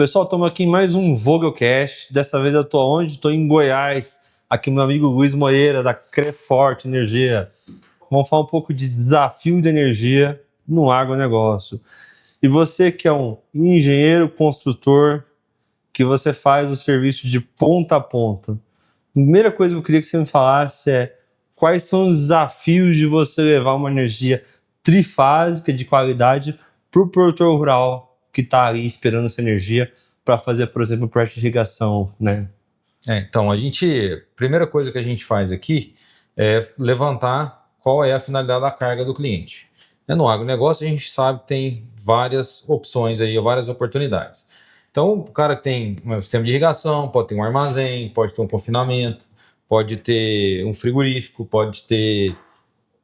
Pessoal, estamos aqui em mais um Vogelcast. Dessa vez eu estou onde? Estou em Goiás. Aqui meu amigo Luiz Moreira, da Creforte Energia. Vamos falar um pouco de desafio de energia no agronegócio. E você que é um engenheiro construtor, que você faz o serviço de ponta a ponta. A primeira coisa que eu queria que você me falasse é quais são os desafios de você levar uma energia trifásica de qualidade para o produtor rural que está ali esperando essa energia para fazer, por exemplo, o projeto de irrigação, né? Então, primeira coisa que a gente faz aqui é levantar qual é a finalidade da carga do cliente. No agronegócio a gente sabe que tem várias opções aí, várias oportunidades. Então, o cara tem um sistema de irrigação, pode ter um armazém, pode ter um confinamento, pode ter um frigorífico, pode ter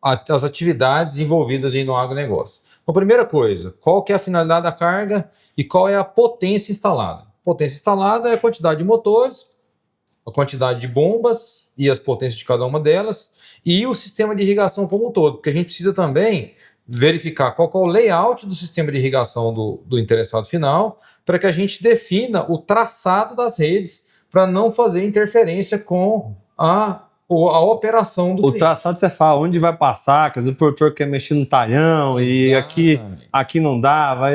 as atividades envolvidas aí no agronegócio. Então, primeira coisa, qual que é a finalidade da carga e qual é a potência instalada? Potência instalada é a quantidade de motores, a quantidade de bombas e as potências de cada uma delas e o sistema de irrigação como um todo, porque a gente precisa também verificar qual que é o layout do sistema de irrigação do interessado final para que a gente defina o traçado das redes para não fazer interferência com a operação do cliente. O traçado você fala onde vai passar, quer dizer, o produtor quer mexer no talhão e aqui não dá, vai...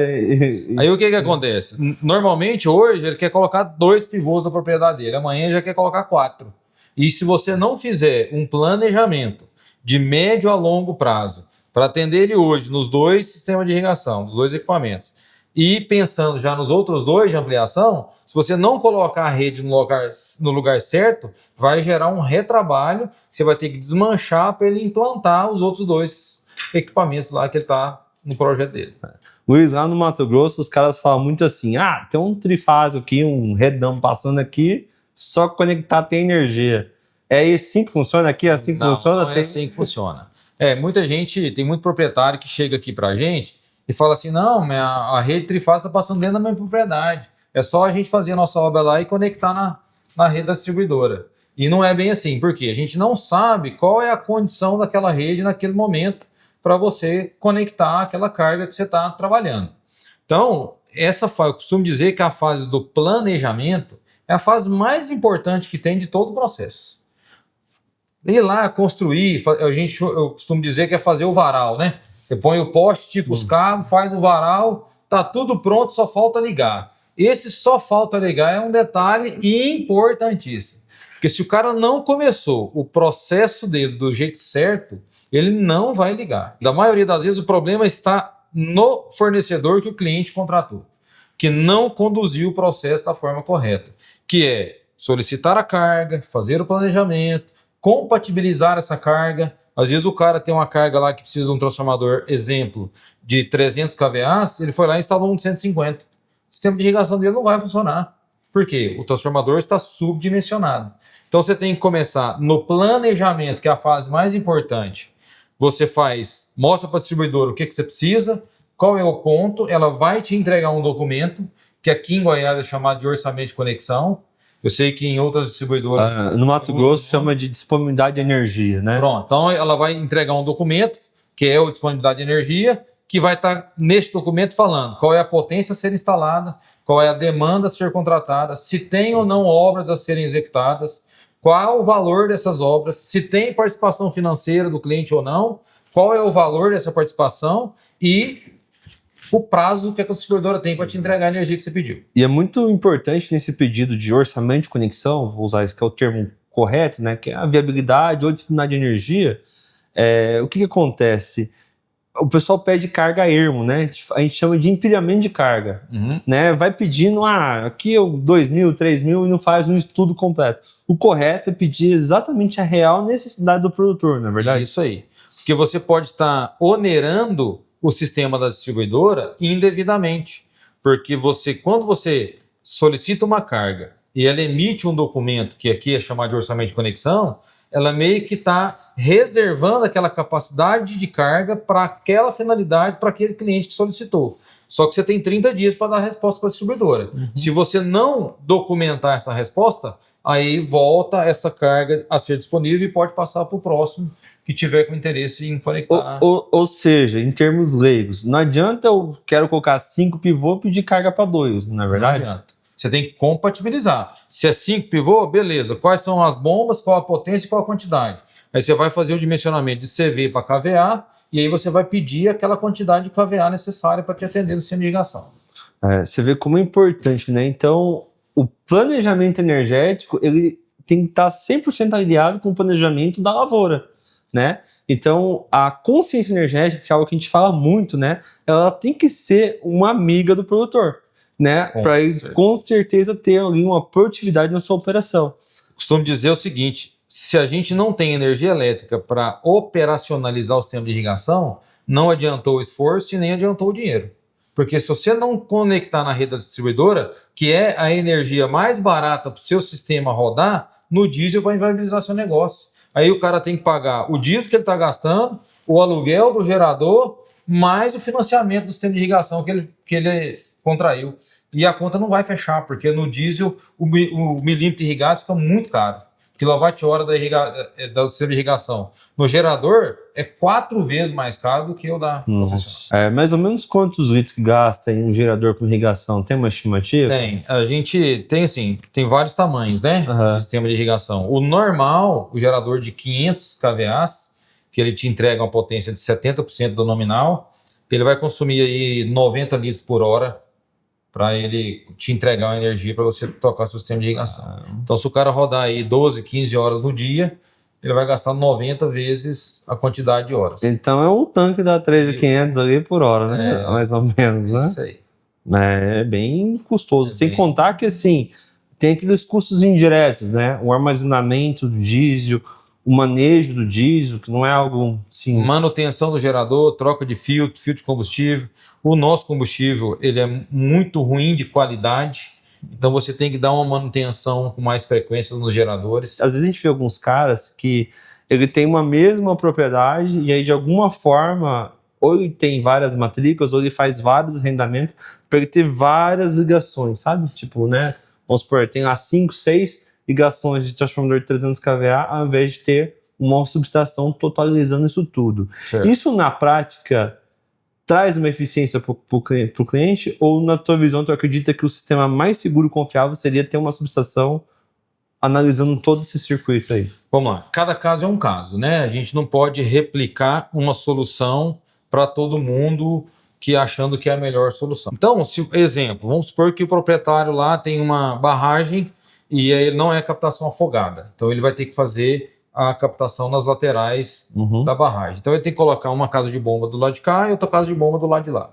Aí o que acontece? Normalmente hoje ele quer colocar 2 pivôs na propriedade dele, amanhã ele já quer colocar 4. E se você não fizer um planejamento de médio a longo prazo para atender ele hoje nos 2 sistemas de irrigação, dos 2 equipamentos, e pensando já nos outros 2 de ampliação, se você não colocar a rede no lugar certo, vai gerar um retrabalho, você vai ter que desmanchar para ele implantar os outros 2 equipamentos lá que ele está no projeto dele. Luiz, lá no Mato Grosso, os caras falam muito assim, tem um trifásico aqui, um redão passando aqui, só conectar tem energia. É assim que funciona aqui? É assim que funciona? Não é assim que funciona. Muita gente, tem muito proprietário que chega aqui para a gente e fala assim, não, a rede trifásica está passando dentro da minha propriedade. É só a gente fazer a nossa obra lá e conectar na rede da distribuidora. E não é bem assim, porque a gente não sabe qual é a condição daquela rede naquele momento para você conectar aquela carga que você está trabalhando. Então, eu costumo dizer que a fase do planejamento é a fase mais importante que tem de todo o processo. Ir lá, construir, eu costumo dizer que é fazer o varal, né? Você põe o poste, tipo os cabos, faz o varal, tá tudo pronto, só falta ligar. Esse só falta ligar é um detalhe importantíssimo. Porque se o cara não começou o processo dele do jeito certo, ele não vai ligar. Da maioria das vezes o problema está no fornecedor que o cliente contratou, que não conduziu o processo da forma correta, que é solicitar a carga, fazer o planejamento, compatibilizar essa carga. Às vezes o cara tem uma carga lá que precisa de um transformador, exemplo, de 300 kVA, ele foi lá e instalou um de 150. O sistema de irrigação dele não vai funcionar. Por quê? O transformador está subdimensionado. Então você tem que começar no planejamento, que é a fase mais importante. Você mostra para a distribuidora o que você precisa, qual é o ponto, ela vai te entregar um documento, que aqui em Goiás é chamado de orçamento de conexão. Eu sei que em outras distribuidoras... no Mato Grosso chama de disponibilidade de energia, né? Pronto, então ela vai entregar um documento, que é o disponibilidade de energia, que vai estar neste documento falando qual é a potência a ser instalada, qual é a demanda a ser contratada, se tem ou não obras a serem executadas, qual o valor dessas obras, se tem participação financeira do cliente ou não, qual é o valor dessa participação e o prazo que a distribuidora tem para te entregar a energia que você pediu. E é muito importante nesse pedido de orçamento de conexão, vou usar esse que é o termo correto, né, que é a viabilidade ou disponibilidade de energia. O que acontece? O pessoal pede carga a ermo, né? A gente chama de empilhamento de carga. Né? Vai pedindo, aqui 2.000, 3.000 e não faz um estudo completo. O correto é pedir exatamente a real necessidade do produtor, não é verdade? Isso aí. Porque você pode estar onerando o sistema da distribuidora indevidamente. Porque quando você solicita uma carga e ela emite um documento, que aqui é chamado de orçamento de conexão, ela meio que está reservando aquela capacidade de carga para aquela finalidade, para aquele cliente que solicitou. Só que você tem 30 dias para dar a resposta para a distribuidora. Se você não documentar essa resposta, aí volta essa carga a ser disponível e pode passar para o próximo que tiver com interesse em conectar. Ou seja, em termos leigos, não adianta eu quero colocar 5 pivô e pedir carga para 2, não é verdade? Não adianta. Você tem que compatibilizar. Se é 5 pivô, beleza. Quais são as bombas, qual a potência e qual a quantidade? Aí você vai fazer o dimensionamento de CV para KVA e aí você vai pedir aquela quantidade de KVA necessária para te atender no sistema de irrigação. Você vê como é importante, né? Então, o planejamento energético, ele tem que estar 100% aliado com o planejamento da lavoura, né? Então, a consciência energética, que é algo que a gente fala muito, né? Ela tem que ser uma amiga do produtor, né? Para ele, com certeza, ter ali uma produtividade na sua operação. Costumo dizer o seguinte, se a gente não tem energia elétrica para operacionalizar o sistema de irrigação, não adiantou o esforço e nem adiantou o dinheiro. Porque se você não conectar na rede da distribuidora, que é a energia mais barata para o seu sistema rodar, no diesel vai inviabilizar seu negócio. Aí o cara tem que pagar o diesel que ele está gastando, o aluguel do gerador, mais o financiamento do sistema de irrigação que ele contraiu. E a conta não vai fechar, porque no diesel o milímetro irrigado fica muito caro. Quilowatt-hora do sistema de irrigação. No gerador, é 4 vezes mais caro do que o da concessionária. Mais ou menos quantos litros que gasta em um gerador para irrigação? Tem uma estimativa? Tem. A gente tem, assim, tem vários tamanhos, né? De sistema de irrigação. O normal, o gerador de 500 kVA, que ele te entrega uma potência de 70% do nominal, ele vai consumir aí 90 litros por hora para ele te entregar uma energia para você tocar seu sistema de irrigação. Então, se o cara rodar aí 12, 15 horas no dia, ele vai gastar 90 vezes a quantidade de horas. Então, é um tanque da 3.500 ali por hora, né? Mais ou menos, né? Isso aí. É bem custoso. Sem contar que, assim, tem aqueles custos indiretos, né? O armazenamento do diesel, o manejo do diesel, que não é algo assim... Manutenção do gerador, troca de filtro de combustível. O nosso combustível, ele é muito ruim de qualidade, então você tem que dar uma manutenção com mais frequência nos geradores. Às vezes a gente vê alguns caras que ele tem uma mesma propriedade e aí de alguma forma ou ele tem várias matrículas ou ele faz vários arrendamentos para ele ter várias ligações, sabe? Tipo, né? Vamos supor, tem lá 5, 6 ligações de transformador de 300 kVA ao invés de ter uma subestação totalizando isso tudo. Certo. Isso na prática traz uma eficiência para o cliente ou na tua visão tu acredita que o sistema mais seguro e confiável seria ter uma subestação analisando todo esse circuito aí? Vamos lá, cada caso é um caso, né? A gente não pode replicar uma solução para todo mundo que achando que é a melhor solução. Então, exemplo, vamos supor que o proprietário lá tem uma barragem e ele não é captação afogada. Então ele vai ter que fazer a captação nas laterais da barragem. Então ele tem que colocar uma casa de bomba do lado de cá e outra casa de bomba do lado de lá.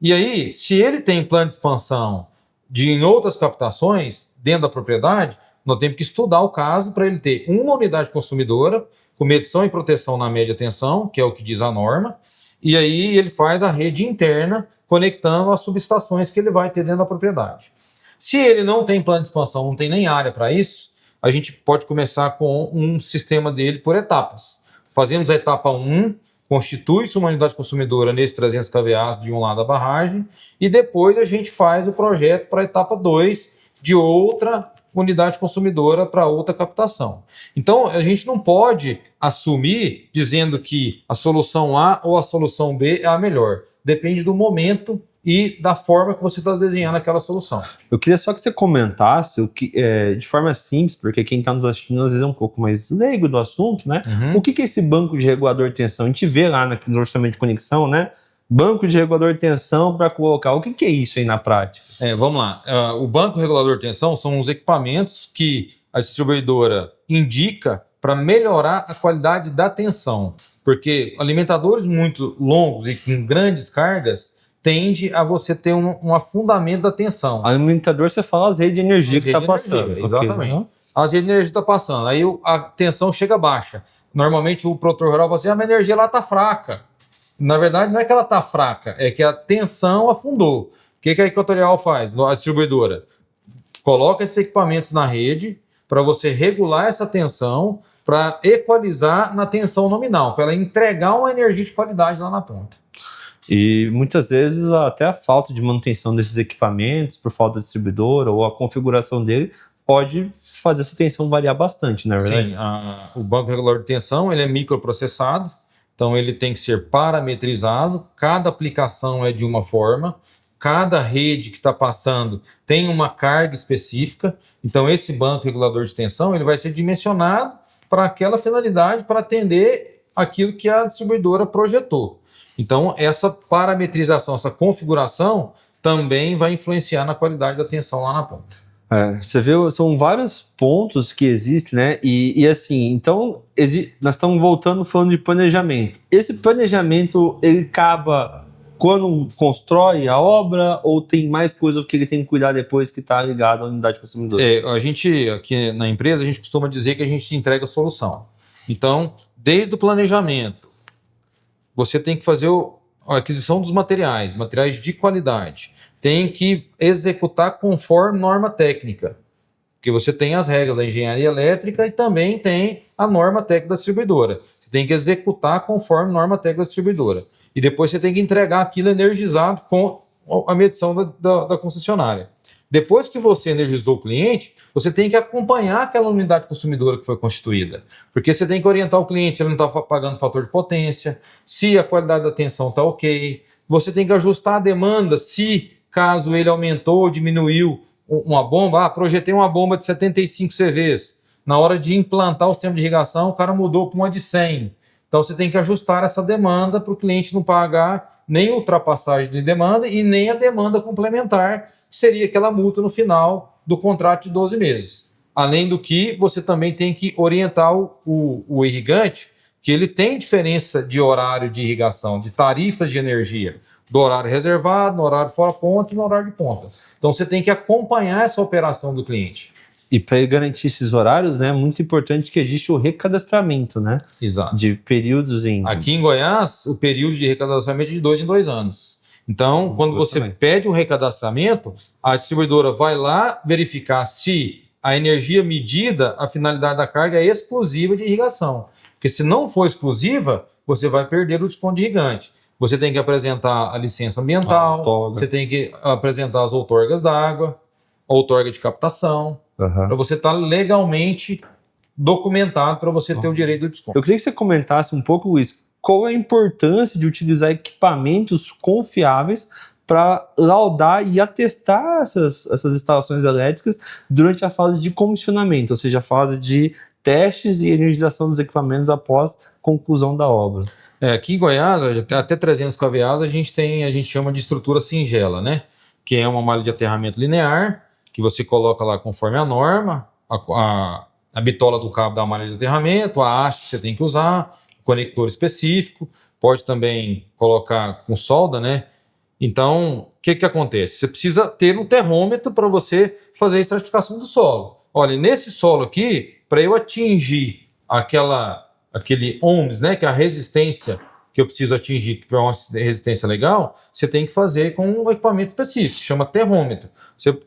E aí, se ele tem plano de expansão em outras captações dentro da propriedade, nós temos que estudar o caso para ele ter uma unidade consumidora com medição e proteção na média tensão, que é o que diz a norma, e aí ele faz a rede interna conectando as subestações que ele vai ter dentro da propriedade. Se ele não tem plano de expansão, não tem nem área para isso, a gente pode começar com um sistema dele por etapas. Fazemos a etapa 1, constitui-se uma unidade consumidora nesses 300 kVA de um lado da barragem, e depois a gente faz o projeto para a etapa 2 de outra unidade consumidora para outra captação. Então, a gente não pode assumir dizendo que a solução A ou a solução B é a melhor. Depende do momento e da forma que você está desenhando aquela solução. Eu queria só que você comentasse, de forma simples, porque quem está nos assistindo às vezes é um pouco mais leigo do assunto, né? O que é esse banco de regulador de tensão? A gente vê lá no orçamento de conexão, né? Banco de regulador de tensão para colocar. O que é isso aí na prática? Vamos lá. O banco regulador de tensão são os equipamentos que a distribuidora indica para melhorar a qualidade da tensão. Porque alimentadores muito longos e com grandes cargas tende a você ter um afundamento da tensão. Alimentador, você fala as redes de energia que está passando. Exatamente. Okay. As redes de energia está passando. Aí a tensão chega baixa. Normalmente o produtor rural fala assim, a minha energia lá está fraca. Na verdade, não é que ela está fraca, é que a tensão afundou. O que a Equatorial faz? A distribuidora coloca esses equipamentos na rede para você regular essa tensão, para equalizar na tensão nominal, para ela entregar uma energia de qualidade lá na ponta. E muitas vezes até a falta de manutenção desses equipamentos por falta de distribuidora ou a configuração dele pode fazer essa tensão variar bastante, na verdade. Sim, o banco regulador de tensão ele é microprocessado, então ele tem que ser parametrizado, cada aplicação é de uma forma, cada rede que está passando tem uma carga específica, então esse banco regulador de tensão ele vai ser dimensionado para aquela finalidade, para atender aquilo que a distribuidora projetou. Então essa parametrização, essa configuração também vai influenciar na qualidade da tensão lá na ponta. Você vê, são vários pontos que existem, né? E assim, então, nós estamos voltando falando de planejamento. Esse planejamento, ele acaba quando constrói a obra ou tem mais coisa que ele tem que cuidar depois que está ligado à unidade consumidora? A gente, aqui na empresa, a gente costuma dizer que a gente entrega a solução. Então, desde o planejamento, você tem que fazer a aquisição dos materiais de qualidade. Tem que executar conforme norma técnica, porque você tem as regras da engenharia elétrica e também tem a norma técnica da distribuidora. Você tem que executar conforme norma técnica da distribuidora. E depois você tem que entregar aquilo energizado com a medição da concessionária. Depois que você energizou o cliente, você tem que acompanhar aquela unidade consumidora que foi constituída. Porque você tem que orientar o cliente se ele não está pagando fator de potência, se a qualidade da tensão está ok. Você tem que ajustar a demanda se caso ele aumentou ou diminuiu uma bomba. Projetei uma bomba de 75 CVs. Na hora de implantar o sistema de irrigação, o cara mudou para uma de 100. Então você tem que ajustar essa demanda para o cliente não pagar nem ultrapassagem de demanda e nem a demanda complementar, que seria aquela multa no final do contrato de 12 meses. Além do que, você também tem que orientar o irrigante que ele tem diferença de horário de irrigação, de tarifas de energia, do horário reservado, no horário fora ponta e no horário de ponta. Então você tem que acompanhar essa operação do cliente. E para garantir esses horários, né, é muito importante que exista o recadastramento, né? Exato. De períodos em... Aqui em Goiás, o período de recadastramento é de 2 em 2 anos. Então, quando você pede um recadastramento, a distribuidora vai lá verificar se a energia medida, a finalidade da carga é exclusiva de irrigação. Porque se não for exclusiva, você vai perder o desconto de irrigante. Você tem que apresentar a licença ambiental, você tem que apresentar as outorgas d'água, a outorga de captação, para você estar legalmente documentado para você ter o direito do desconto. Eu queria que você comentasse um pouco, Luiz, qual é a importância de utilizar equipamentos confiáveis para laudar e atestar essas instalações elétricas durante a fase de comissionamento, ou seja, a fase de testes e energização dos equipamentos após conclusão da obra. Aqui em Goiás, até 300 kVA, a gente chama de estrutura singela, né? Que é uma malha de aterramento linear, que você coloca lá conforme a norma, a bitola do cabo da malha de aterramento, a haste que você tem que usar, o conector específico, pode também colocar com solda, né? Então, o que acontece? Você precisa ter um termômetro para você fazer a estratificação do solo. Olha, nesse solo aqui, para eu atingir aquele ohms, né, que é a resistência que eu preciso atingir, que é uma resistência legal, você tem que fazer com um equipamento específico, chama termômetro. Você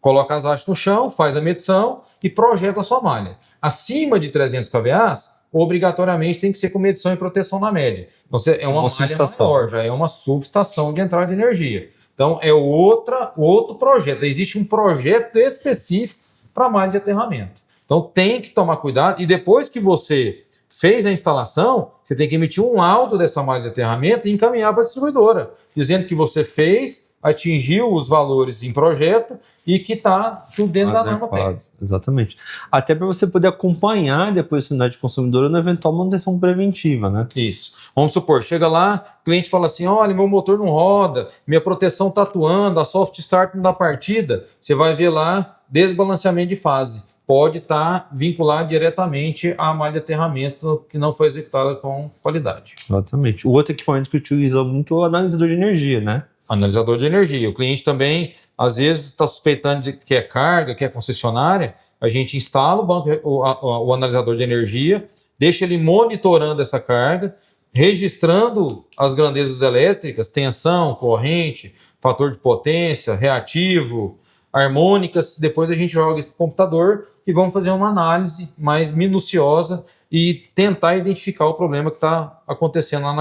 coloca as hastes no chão, faz a medição e projeta a sua malha. Acima de 300 kVA, obrigatoriamente tem que ser com medição e proteção na média. Então é uma malha maior, já é uma subestação de entrada de energia. Então é outro projeto. Existe um projeto específico para malha de aterramento. Então tem que tomar cuidado e depois que você fez a instalação, você tem que emitir um laudo dessa malha de aterramento e encaminhar para a distribuidora, dizendo que você fez, atingiu os valores em projeto e que está tudo dentro da norma técnica. Exatamente. Até para você poder acompanhar depois a unidade consumidora na eventual manutenção preventiva, né? Isso. Vamos supor, chega lá, o cliente fala assim, olha, meu motor não roda, minha proteção está atuando, a soft start não dá partida, você vai ver lá desbalanceamento de fase. Pode estar vinculado diretamente à malha de aterramento que não foi executada com qualidade. Exatamente. O outro equipamento que utiliza muito é o analisador de energia, né? Analisador de energia. O cliente também, às vezes, está suspeitando que é carga, que é concessionária. A gente instala o analisador de energia, deixa ele monitorando essa carga, registrando as grandezas elétricas, tensão, corrente, fator de potência, reativo, harmônicas. Depois a gente joga isso para o computador e vamos fazer uma análise mais minuciosa e tentar identificar o problema que está acontecendo lá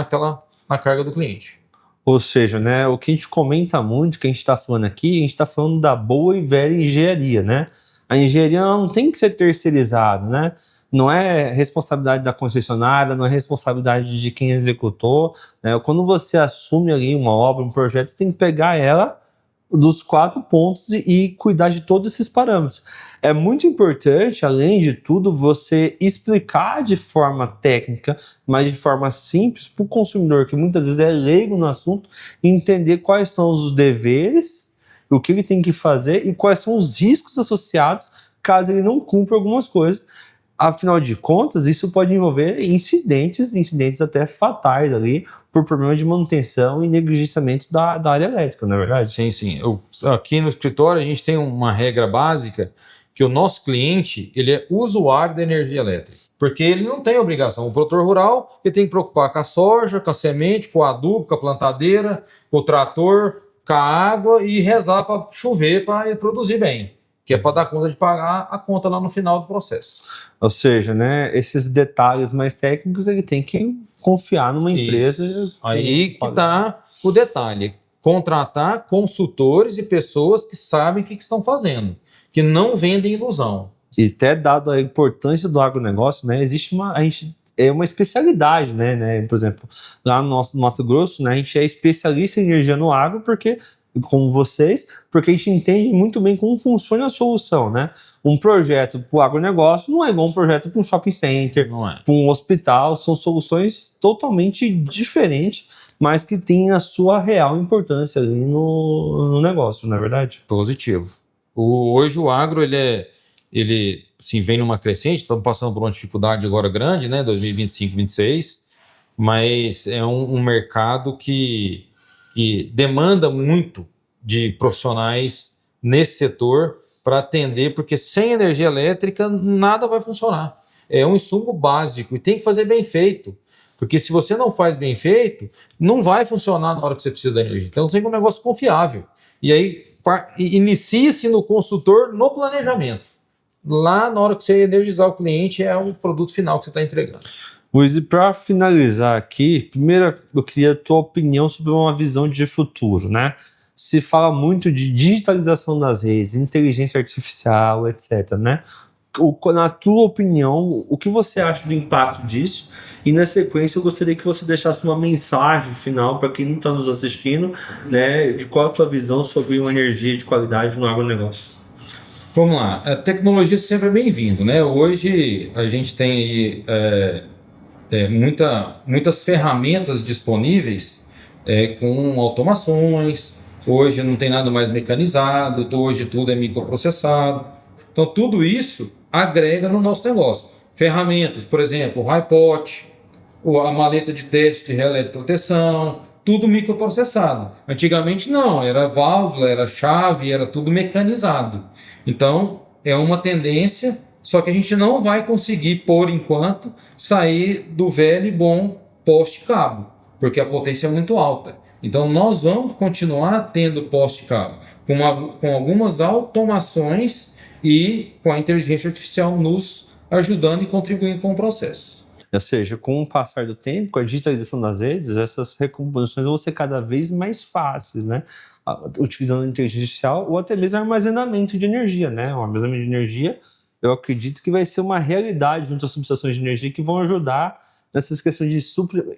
na carga do cliente. Ou seja, né, o que a gente comenta muito, que a gente está falando aqui, a gente está falando da boa e velha engenharia, né? A A engenharia ela não tem que ser terceirizada, né? Não é responsabilidade da concessionária, não é responsabilidade de quem executou, né? Quando você assume ali uma obra, um projeto, você tem que pegar ela dos 4 pontos e cuidar de todos esses parâmetros. É muito importante, além de tudo, você explicar de forma técnica, mas de forma simples para o consumidor, que muitas vezes é leigo no assunto, entender quais são os deveres, o que ele tem que fazer e quais são os riscos associados caso ele não cumpra algumas coisas. Afinal de contas, isso pode envolver incidentes até fatais ali, por problema de manutenção e negligenciamento da área elétrica, não é verdade? Sim, sim. Aqui no escritório a gente tem uma regra básica que o nosso cliente ele é usuário da energia elétrica, porque ele não tem obrigação. O produtor rural ele tem que preocupar com a soja, com a semente, com o adubo, com a plantadeira, com o trator, com a água e rezar para chover para ele produzir bem, que é para dar conta de pagar a conta lá no final do processo. Ou seja, né, esses detalhes mais técnicos ele tem que confiar numa empresa. Isso. Aí que está o detalhe. Contratar consultores e pessoas que sabem o que estão fazendo, que não vendem ilusão. E até dado a importância do agronegócio, né, existe é uma especialidade, né? Por exemplo, lá no nosso Mato Grosso, né, a gente é especialista em energia no agro, porque como vocês, porque a gente entende muito bem como funciona a solução, né? Um projeto para o agronegócio não é igual um projeto para um shopping center, para um hospital, são soluções totalmente diferentes, mas que têm a sua real importância ali no negócio, não é verdade? Positivo. Hoje o agro, ele assim, vem numa crescente, estamos passando por uma dificuldade agora grande, né? 2025, 2026, mas é um mercado que demanda muito de profissionais nesse setor para atender, porque sem energia elétrica nada vai funcionar. É um insumo básico e tem que fazer bem feito, porque se você não faz bem feito, não vai funcionar na hora que você precisa da energia. Então tem que ser um negócio confiável. E aí inicia-se no consultor no planejamento. Lá na hora que você energizar o cliente é o produto final que você está entregando. Luiz, e para finalizar aqui, primeiro eu queria a tua opinião sobre uma visão de futuro, né? Se fala muito de digitalização das redes, inteligência artificial, etc, né? Na tua opinião, o que você acha do impacto disso? E na sequência eu gostaria que você deixasse uma mensagem final para quem não está nos assistindo, né? De qual a tua visão sobre uma energia de qualidade no agronegócio. Vamos lá, a tecnologia sempre é bem-vindo, né? Hoje a gente tem muitas ferramentas disponíveis com automações. Hoje não tem nada mais mecanizado, hoje tudo é microprocessado. Então tudo isso agrega no nosso negócio. Ferramentas, por exemplo, o HiPot, a maleta de teste de relé de proteção, tudo microprocessado. Antigamente não, era válvula, era chave, era tudo mecanizado. Então é uma tendência. Só que a gente não vai conseguir, por enquanto, sair do velho e bom poste-cabo, porque a potência é muito alta. Então nós vamos continuar tendo poste-cabo, com algumas automações e com a inteligência artificial nos ajudando e contribuindo com o processo. Ou seja, com o passar do tempo, com a digitalização das redes, essas recomposições vão ser cada vez mais fáceis, né? Utilizando a inteligência artificial ou até mesmo armazenamento de energia, né? O armazenamento de energia, eu acredito que vai ser uma realidade junto às subestações de energia que vão ajudar nessas questões de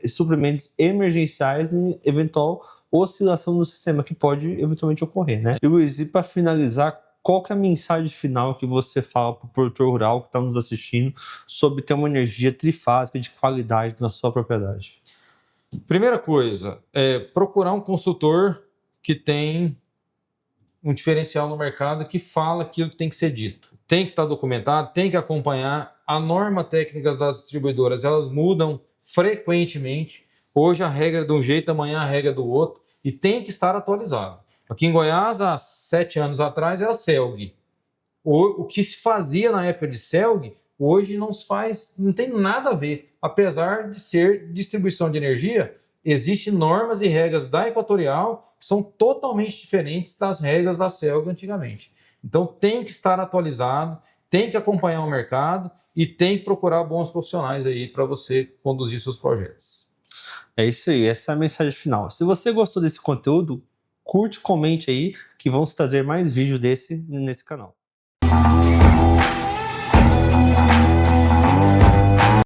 suprimentos emergenciais e eventual oscilação no sistema que pode eventualmente ocorrer, né? E Luiz, e para finalizar, qual que é a mensagem final que você fala para o produtor rural que está nos assistindo sobre ter uma energia trifásica de qualidade na sua propriedade? Primeira coisa, é procurar um consultor que tem um diferencial no mercado que fala aquilo que tem que ser dito. Tem que estar documentado, tem que acompanhar. A norma técnica das distribuidoras, elas mudam frequentemente. Hoje a regra é de um jeito, amanhã a regra é do outro. E tem que estar atualizado. Aqui em Goiás, há 7 anos atrás, era CELG. O que se fazia na época de CELG, hoje não se faz, não tem nada a ver. Apesar de ser distribuição de energia, existem normas e regras da Equatorial que são totalmente diferentes das regras da CELG antigamente. Então tem que estar atualizado, tem que acompanhar o mercado e tem que procurar bons profissionais aí para você conduzir seus projetos. É isso aí, essa é a mensagem final. Se você gostou desse conteúdo, curte, comente aí que vamos trazer mais vídeos nesse canal.